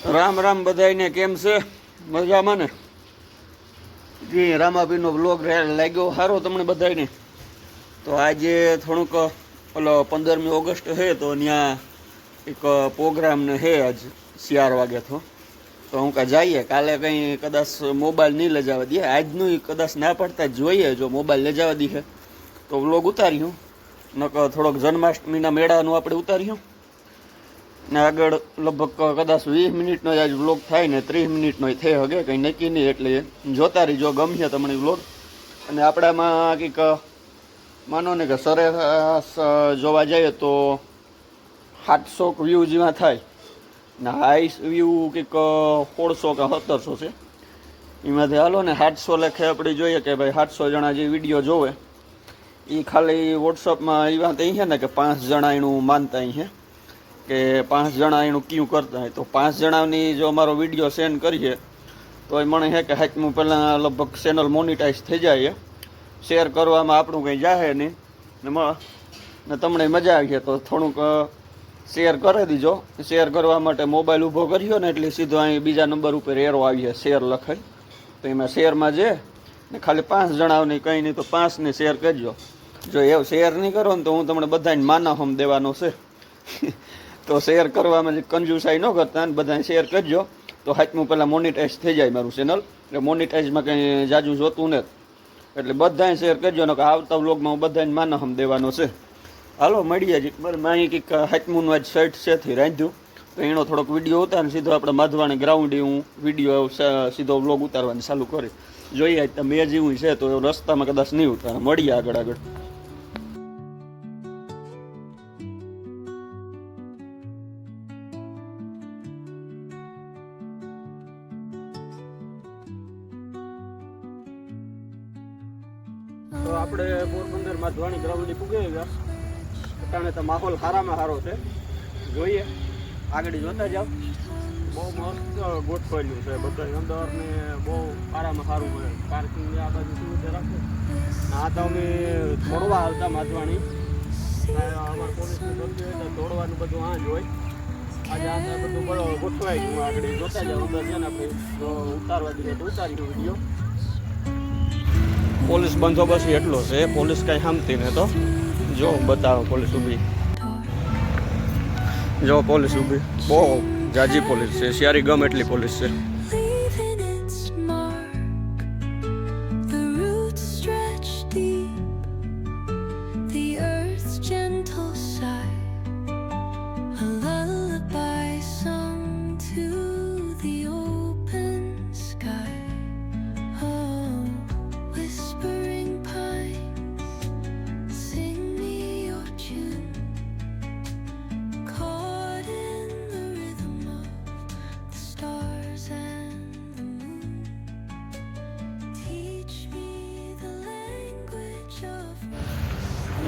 રામ રામ બધાને, કેમ છે? મજામાં ને? જી રામાભીનો બ્લોગ લાગ્યો સારો તમને બધાને? તો આજે થોડુંક ઓલો 15મી ઓગસ્ટ છે તો ત્યાં એક પ્રોગ્રામ ને છે આજ 4 વાગે તો હું કાં જઈએ. કાલે કંઈ કદાચ મોબાઈલ નહીં લઈ જવા દે, આજનું કદાચ ના પડતા જ જોઈએ. જો મોબાઈલ લઈ જવા દે તો વ્લોગ ઉતાર્યું, નકર થોડોક જન્માષ્ટમીના મેળાનું આપણે ઉતાર્યું ને આગળ લગભગ કદાચ 20 મિનિટનો જ આજ વ્લોગ થાય ને 30 મિનિટનો થઈ શકે, કંઈ નક્કી નહીં. એટલે જોતા રહીજો, ગમ્યો તમને વ્લોગ. અને આપણામાં કંઈક માનો ને કે સરેરાશ જોવા જઈએ તો 700 વ્યૂ જેવા થાય ને હાઈ વ્યૂ કંઈક 1600 કે 1700 છે. એમાંથી હાલો ને 700 લેખે આપણે જોઈએ કે ભાઈ 700 જણા જે વિડીયો જોવે એ ખાલી વોટ્સઅપમાં એ વાત અહીં છે ને કે 5 જણા એનું માનતા અહીં છે કે 5 જણા એનું ક્યું કરતા હોય. તો 5 જણાની જો અમારો વિડીયો સેન્ડ કરીએ તો એ મને છે કે હાથમાં પહેલાં લગભગ ચેનલ મોનિટાઈઝ થઈ જાય. શેર કરવામાં આપણું કંઈ જાહે નહીં ને તમને મજા આવી તો થોડુંક શેર કરી દીજો. શેર કરવા માટે મોબાઈલ ઊભો કર્યો ને એટલે સીધો અહીં બીજા નંબર ઉપર એરો આવીએ શેર લખાય, તો એમાં શેરમાં જે ને ખાલી 5 જણાની કંઈ નહીં તો 5ને શેર કરજો. જો એવું શેર નહીં કરો ને તો હું તમને બધાને માનહમ દેવાનો છે. તો શેર કરવામાં જે કંજુસાઈ ન કરતા ને બધાને શેર કરજો તો હાથમાં પહેલાં મોનિટાઈઝ થઈ જાય મારું ચેનલ. એટલે મોનિટાઈઝમાં કંઈ જાજુ જોતું નથી, એટલે બધાને શેર કરજો ને આવતા વ્લોગમાં હું બધાને માનહમ દેવાનો છે. હાલો મળીએ જ. મારે અહીં કંઈક હાથમુંનું આજ સેટ સેથી રાંધ્યું તો એનો થોડોક વિડીયો ઉતારીને સીધો આપણે માધવાણી ગ્રાઉન્ડે હું વિડીયો સીધો વ્લોગ ઉતારવાનું ચાલુ કરી. જોઈએ આજ તમે જેવું છે તો રસ્તામાં કદાચ નહીં ઉતારે. મળીએ આગળ. તો આપણે પોરબંદર માધવાણી ગ્રાઉન્ડે પૂગી ગયા. અટાણે તો માહોલ સારામાં સારો છે. જોઈએ આગળ જોતા જાઓ. બહુ મસ્ત ગોઠવાયેલું છે બધા અંદર ને બહુ સારામાં સારું મળે. પાર્કિંગની આ બાજુ સુવિધા રાખે. આ તો અમે દોડવા આવતા માધવાણી, અમારા પોલીસની ભરતી હોય તો દોડવાનું બધું આ જ હોય. આજે આ બધું ગોઠવાઈ ગયું. આગળ જોતા જાઓ. અંદર છે ને આપણે ઉતારવા દઈએ તો ઉતાર્યું વિડીયો. પોલીસ બંદોબસ્ત એટલો છે, પોલીસ કાંઈ સામતી ને તો જો બતાવો પોલીસ ઊભી, જો પોલીસ ઊભી, બહુ જાજી પોલીસ છે. શિયારી ગમ એટલી પોલીસ છે.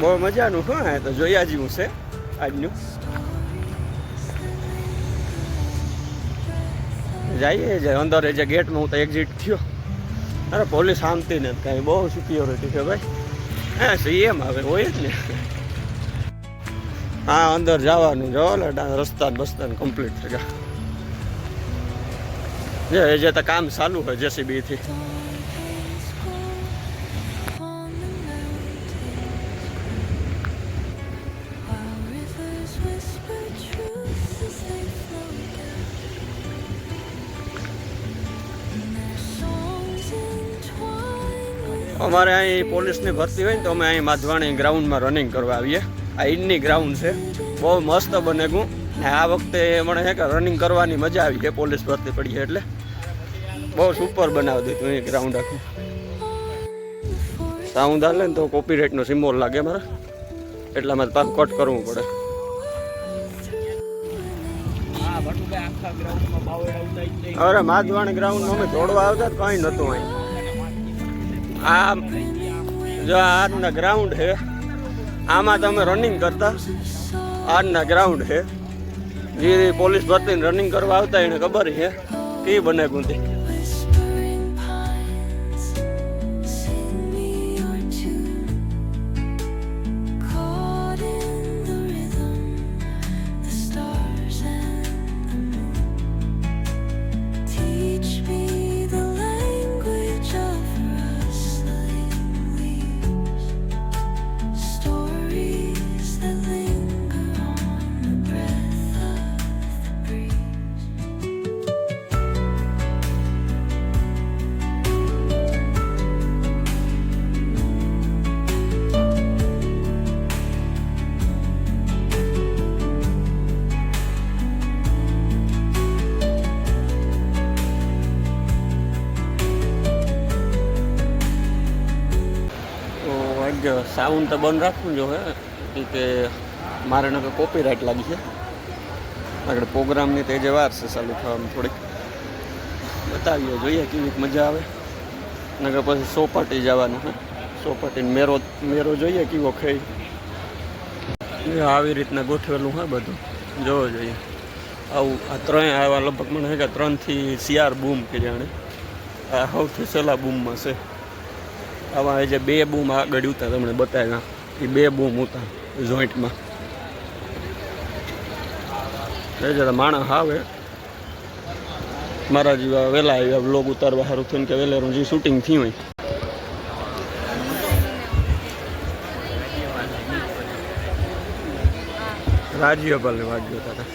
બહુ મજાનું હા, તો જોયા જેવું છે આજનું. જઈએ અંદર જે ગેટમાં હું તો એક્ઝિટ થયો. અરે પોલીસ શાંતિ ને કાંઈ બહુ સિક્યોરિટી છે ભાઈ. હા સીએમ આવે હોય જ ને. હા અંદર જવાનું જો રસ્તા બસ્તાને કમ્પ્લીટ થઈ ગયા. જે તો કામ ચાલુ હોય જેસીબીથી. અમારે અહીં પોલીસની ભરતી હોય ને તો અમે અહીં માધવાણી ગ્રાઉન્ડમાં રનિંગ કરવા આવીએ. આ ઈનની ગ્રાઉન્ડ છે, બહુ મસ્ત બનેગું ને આ વખતે મને છે કે રનિંગ કરવાની મજા આવી છે. પોલીસ ભરતી પડી છે એટલે બહુ સુપર બનાવી દીધું એ ગ્રાઉન્ડ આખું. સાઉન્ડ હાલે ને તો કોપીરાઇટનો સિમ્બોલ લાગે મારે, એટલા માટે પાછું કટ કરવું પડે. અરે માધવાણી ગ્રાઉન્ડમાં અમે દોડવા આવતા કંઈ નહોતું અહીં. આ જો આજના ગ્રાઉન્ડ છે, આમાં તમે રનિંગ કરતા. આજના ગ્રાઉન્ડ છે જે પોલીસ ભરતીને રનિંગ કરવા આવતા એને ખબર છે કે બને ગુંતી. સાઉન્ડ તો બંધ રાખવું જો હે કે મારે નકર કોપીરાઇટ લાગી છે. આગળ પ્રોગ્રામની તે જે વાર છે ચાલુ થવામાં થોડીક બતાવીએ, જોઈએ કેવી મજા આવે. નકર પછી સોપાટી જવાનું હે, સોપાટીને મેરો જોઈએ કેવો ખાઈ. આવી રીતના ગોઠવેલું હોય બધું જોવો જોઈએ. આવું આ ત્રણેય આવા લગભગ મને કે 3 થી 4 બૂમ કે જાણે આ સૌથી સહેલા બૂમમાં છે. આવા જે 2 બૂમ આગળ ઉતા તમને બતાવ્યા એ 2 બૂમ ઉતા જોઈન્ટમાં. એ જરા માણસ આવે મારા જેવા વહેલા આવ્યા બ્લોગ ઉતારવા સારું થયું કે વહેલેરું જે શૂટિંગ થયું હોય. રાજ્યપાલને વાગ્યો હતા.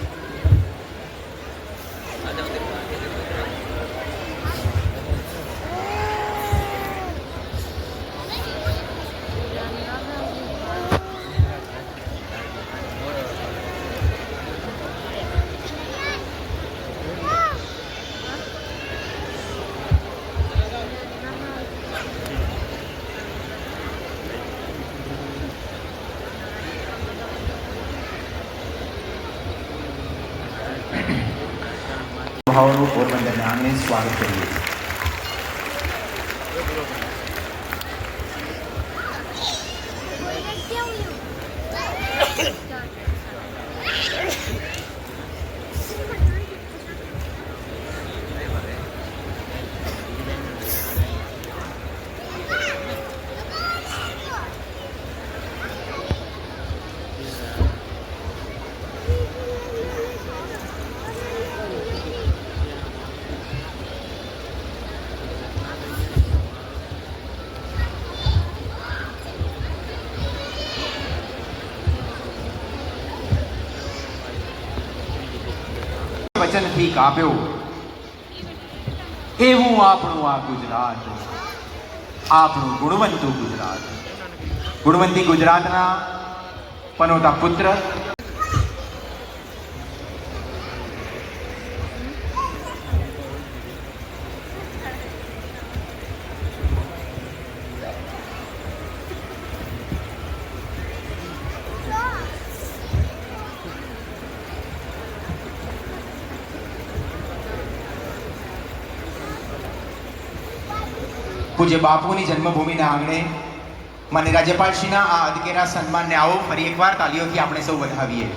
ભાવનું પોરબંદરના આંગણે સ્વાગત કરીએ. વચનથી કાપ્યો એવું આપણું આ ગુજરાત, આપણું ગુણવંતું ગુજરાત. ગુણવંતી ગુજરાતના પનોતા પુત્ર પૂજ્ય બાપુની જન્મભૂમિના આંગણે માન્ય રાજ્યપાલશ્રીના આ અદકેરા સન્માનને આવો ફરી એકવાર તાલીઓથી આપણે સૌ વધાવીએ.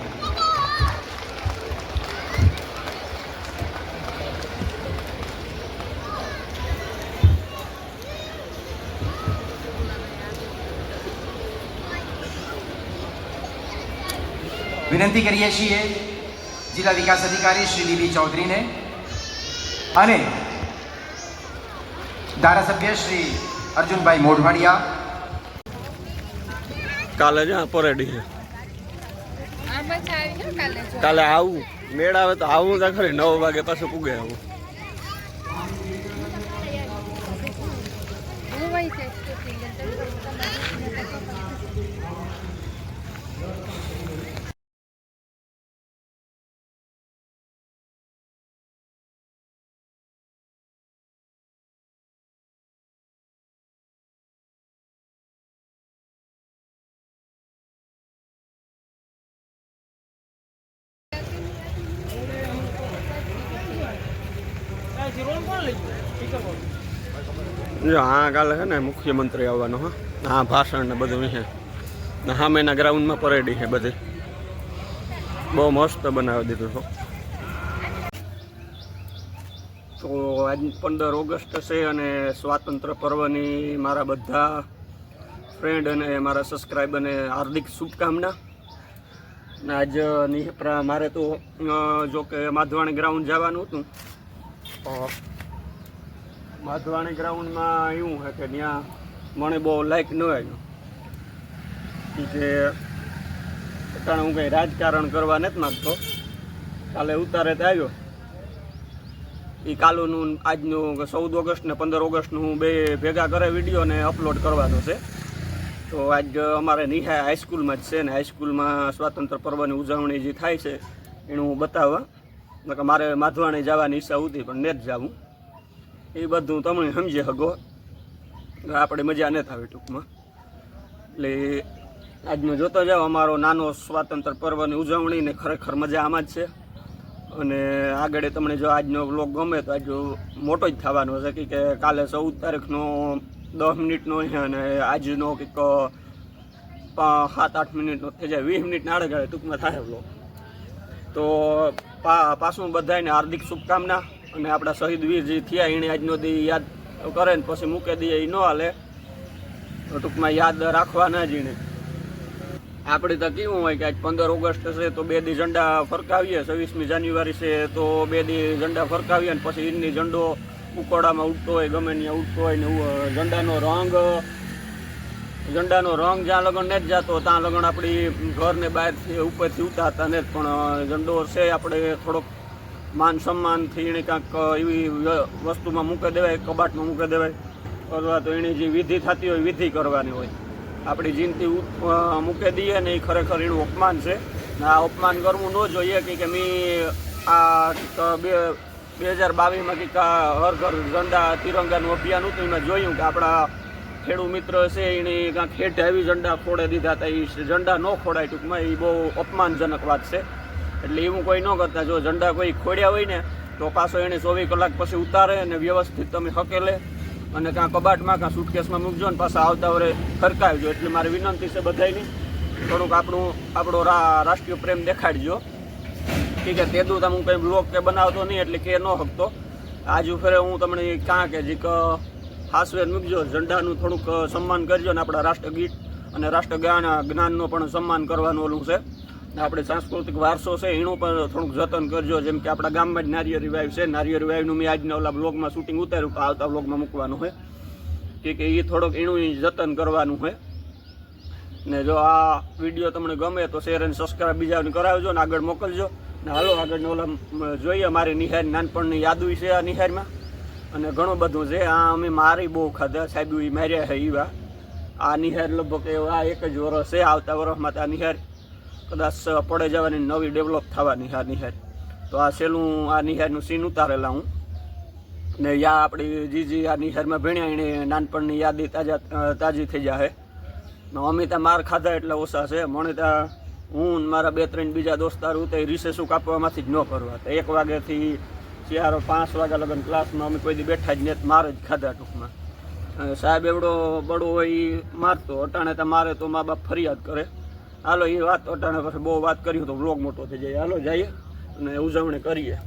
વિનંતી કરીએ છીએ જિલ્લા વિકાસ અધિકારી શ્રી ડીબી ચૌધરીને અને ધારાસભ્ય શ્રી અર્જુનભાઈ મોઢવાડિયા. કાલે જ પરેડી છે. કાલે આવું મેળ આવે તો આવું તો ખરી 9 વાગે પાછું પૂગે આવું. હા કાલે છે ને મુખ્યમંત્રી આવવાનો. હા ભાષણ ને બધું છે. સામેના ગ્રાઉન્ડમાં પરેડી છે બધી. બહુ મસ્ત બનાવી દીધું છે. તો આજ 15 ઓગસ્ટ છે અને સ્વાતંત્ર્ય પર્વની મારા બધા ફ્રેન્ડ અને મારા સબસ્ક્રાઈબરને હાર્દિક શુભકામના. આજ મારે તો જો કે માધવાણી ગ્રાઉન્ડ જવાનું હતું. માધવાણી ગ્રાઉન્ડમાં એવું છે કે ત્યાં મને બહુ લાઈક ન આવ્યું કે કારણ હું કંઈ રાજકારણ કરવા નથી માગતો. કાલે ઉતારે તો આવ્યો એ કાલુનું આજનું 14 ઓગસ્ટ ને 15 ઓગસ્ટનું હું બે ભેગા કરે વિડીયો ને અપલોડ કરવાનો છે. તો આજ અમારે નિહાય હાઈસ્કૂલમાં જ છે ને હાઈસ્કૂલમાં સ્વાતંત્ર્ય પર્વની ઉજવણી જે થાય છે એનું હું બતાવવા. નકર મારે માધવાણી જવાની ઈચ્છા હતી પણ નથી જવું. એ બધું તમે સમજી શકો. આપણે મજા નથી આવી ટૂંકમાં. એટલે આજનો જોતો જાઓ અમારો નાનો સ્વાતંત્ર્ય પર્વની ઉજવણી ને ખરેખર મજા આમાં જ છે. અને આગળ તમને જો આજનો વ્લોગ ગમે તો આજ મોટો જ થવાનો છે કે કાલે 14 તારીખનો 10 મિનિટનો છે અને આજનો કંઈક 7-8 મિનિટનો થઈ જાય, 20 મિનિટના આડે ટૂંકમાં થાય વ્લોગ. તો પાછું બધાને હાર્દિક શુભકામના. અને આપણા શહીદ વીર જે થયા એને આજનો દી યાદ કરે ને પછી મૂકે દઈએ એ ન હાલે, ટૂંકમાં યાદ રાખવાના જ એને. આપણે તો કેવું હોય કે આજ 15 ઓગસ્ટ છે તો 2 દી ઝંડા ફરકાવીએ, 26મી જાન્યુઆરી છે તો 2 દી ઝંડા ફરકાવીએ અને પછી ઈરની ઝંડો ઉકોડામાં ઉડતો હોય, ગમે ત્યાં ઉડતો હોય ને ઝંડાનો રંગ જ્યાં લગન ને જ જતો ત્યાં લગન આપણી ઘરને બહારથી ઉપરથી ઉતારતા ને જ, પણ ઝંડો છે આપણે થોડોક માન સન્માનથી એને કાંઈક એવી વસ્તુમાં મૂકી દેવાય, કબાટમાં મૂકી દેવાય, અથવા તો એની જે વિધિ થતી હોય વિધિ કરવાની હોય. આપણી જિંદગી મૂકી દઈએ ને એ ખરેખર એનું અપમાન છે. ને આ અપમાન કરવું ન જોઈએ કે મેં આ 2022માં કંઈક હર ઘર ઝંડા તિરંગાનું અભિયાન હતું, એમાં જોયું કે આપણા ખેડૂત મિત્ર છે એને કાંઈક હેઠ આવી ઝંડા ખોડે દીધા હતા. એ ઝંડા ન ખોડાય, ટૂંકમાં એ બહુ અપમાનજનક વાત છે. એટલે એવું કોઈ ન કરતા. જો ઝંડા કોઈ ખોડ્યા હોય ને તો પાછો એને 24 કલાક પછી ઉતારે અને વ્યવસ્થિત તમે હકેલે અને કાં કબાટમાં કાં સુટકેસમાં મૂકજો ને પાછા આવતા વરે ફરકાવજો. એટલે મારી વિનંતી છે બધાની, થોડુંક આપણો રાષ્ટ્રીય પ્રેમ દેખાડજો. ઠીક છે, તેદું તમે હું કંઈ બ્લોગ કે બનાવતો નહીં એટલે કે ન હકતો. આજુ ફેરે હું તમને કાં કે જીક હાસવે મૂકજો, ઝંડાનું થોડુંક સન્માન કરજો ને આપણા રાષ્ટ્રગીત અને જ્ઞાનનો પણ સન્માન કરવાનું ઓલું છે. આપણે સાંસ્કૃતિક વારસો છે એનું પણ થોડુંક જતન કરજો. જેમ કે આપણા ગામમાં જ નારિયેરી વાવ છે, નારિયેરી વાવનું મેં આજના ઓલા બ્લોગમાં શૂટિંગ ઉતાર્યું, તો આવતા બ્લોગમાં મૂકવાનું હોય કે એ થોડોક એનું જતન કરવાનું હોય. ને જો આ વિડીયો તમને ગમે તો શેર અને સબસ્ક્રાઈબ બીજાને કરાવજો ને આગળ મોકલજો. ને હાલો આગળ ઓલા જોઈએ મારી નિહાર નાનપણની યાદો છે આ નિહારમાં, અને ઘણું બધું છે. આ અમે મારી બહુ ખાધા સાહેબ એ માર્યા છે એવા. આ નિહાર લગભગ આ 1 જ વર્ષ છે, આવતા વર્ષમાં તો આ નિહાર કદાચ પડે જવાની નવી ડેવલપ થવાની આ નિહાર. તો આ છેલ્લું આ નિહારનું સીન ઉતારેલા હું. ને યા આપણી જીજી આ નિહારમાં ભણ્યા એને નાનપણની યાદી તાજી થઈ જાય. અમે ત્યાં માર ખાધા એટલે ઓછા છે. મને ત્યાં હું મારા 2-3 બીજા દોસ્તારો હતા એ રીસેસું કાપવામાંથી જ ન કરવા. તો 1 વાગ્યાથી 4-5 વાગ્યા લગન ક્લાસમાં અમે કોઈ દી બેઠા જ નહીં, માર જ ખાધા ટૂંકમાં. સાહેબ એવડો બડો હોય એ મારતો, અટાણે ત્યાં મારે તો મા બાપ ફરિયાદ કરે. હાલો એ વાત અટાણે પછી બહુ વાત કર્યું તો વ્લોગ મોટો થઈ જાય. હાલો જઈએ અને ઉજવણી કરીએ.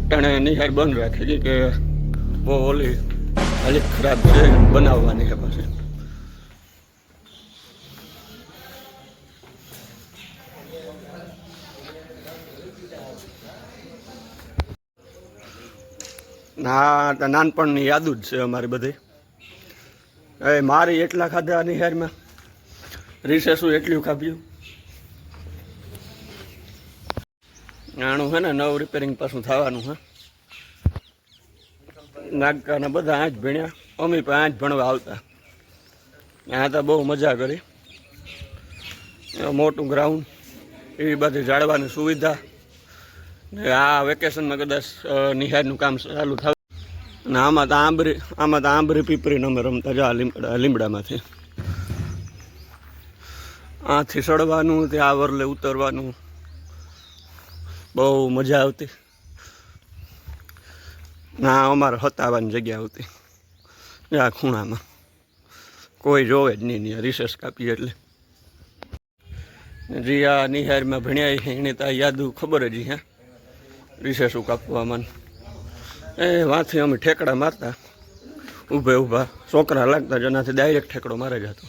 ટાણે નિહાર બંધ રાખી હતી કે બહુ ઓલી હાલત ખરાબ છે બનાવવાની છે પછી. ના તો નાનપણની યાદ જ છે અમારી બધી. એ મારી એટલા ખાધા નિહારમાં, રિસેસું એટલું ખાધ્યું. આનું છે ને નવું રિપેરિંગ પાછું થવાનું હે. નાગકાના બધા આ જ ભણ્યા, અમે પણ આ જ ભણવા આવતા. આ તો બહુ મજા કરી. મોટું ગ્રાઉન્ડ, એવી બધી જાળવાની સુવિધા. ને આ વેકેશનમાં કદાચ નિહાળનું કામ ચાલુ થાય. અને આમાં તો આંબરી પીપરીને અમે રમતા જા લીમડામાંથી. આથી સડવાનું તે આ વરલે ઉતરવાનું, બહુ મજા આવતી. ના અમારે હતાવાની જગ્યા આવતી આ ખૂણામાં, કોઈ જોવે જ નહીં. રિસેસ કાપી એટલે જી આ નિહારમાં ભણ્યા છે એને તો યાદું ખબર જ હે. રિસેસું કાપવામાં એ વાંથી અમે ઠેકડા મારતા, ઊભા છોકરા લાગતા જેનાથી ડાયરેક્ટ ઠેકડો મારે જતો.